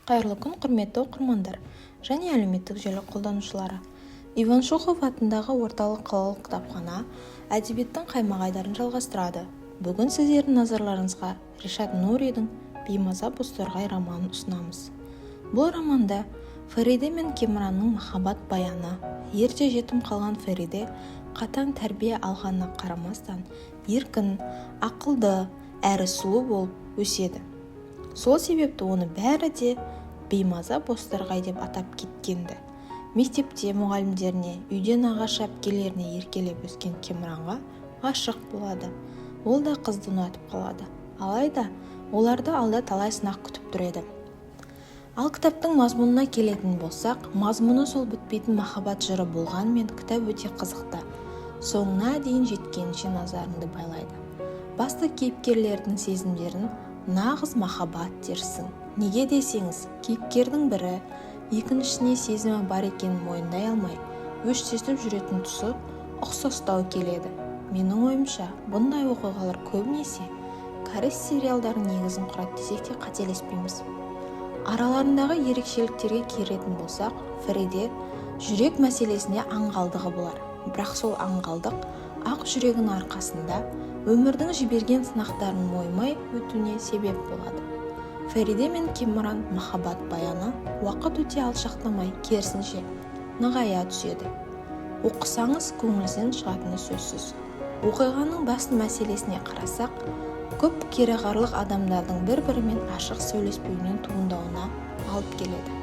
Қайырлы күн, құрметті оқырмандар және әлеуметтік желі қолданушылары. Иван Шухов атындағы орталық қалалық кітапхана әдебиеттің қаймақ-айдарын жалғастырады. Бүгін сіздердің назарларыңызға Ришат Нуридің «Беймаза бозторғай» романын ұсынамыз. Бұл романда Фариде мен Кимранның махаббат баяны. Ерте жетім қалған Фариде қатаң тәрбие алғанына қарамастан еркін, ақылды, әрі сұлу болып өседі. Сол себепті оны бәрі де беймаза бозторғай деп атап кеткенді. Мектепте мұғалімдеріне, үйден ағаш әпкелеріне еркелеп өскен Кимранға ғашық болады. Ол да қызды ұнатып қалады. Алайда оларды алда талай сынақ күтіп тұр еді. Ал кітаптың мазмұнына келетін болсақ, мазмұны сол бітпейтін махаббат жыры болғанмен кітап өте қызықты. Соңына дейін жеткенше назарыңды байлайды. Басты кейіпкерлердің сезімдерін нағыз махаббат дерсің. Неге десеңіз, кейіпкердің бірі екіншісіне сезімі бар екенін мойындай алмай, өштесіп жүретін тұсы ұқсастау келеді. Менің ойымша, бұндай оқиғалар көбінесе корея сериалдарының негізін құрады десек те қателеспейміз. Араларындағы ерекшеліктерге келетін болсақ, Фариде жүрек мәселесіне аңғалдығы болар. Бірақ сол аңғалдық ақ жүрегінің арқасында өмірдің жіберген сынақтарын мойымай өтуіне себеп болады. Фариде мен Кимран махаббат баяны уақыт өте алшақтамай, керісінше нығая түседі. Оқысаңыз көңіліңізден шығатыны сөзсіз. Оқиғаның басты мәселесіне қарасақ, көп кереғарлық адамдардың бір-бірімен ашық сөйлеспеуінен туындауына алып келеді.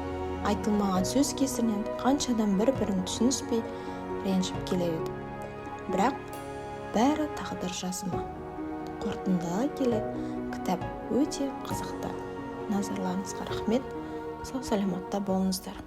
Айтылмаған сөз кесірінен қанша адам бір-бірін түсініспей ренжіп келеді. Бірақ бәрі тағдыр жазымы. Қорытындылай келе, кітап өте қызықты. Назарларыңызға рахмет. Сау саламатта болыңыздар.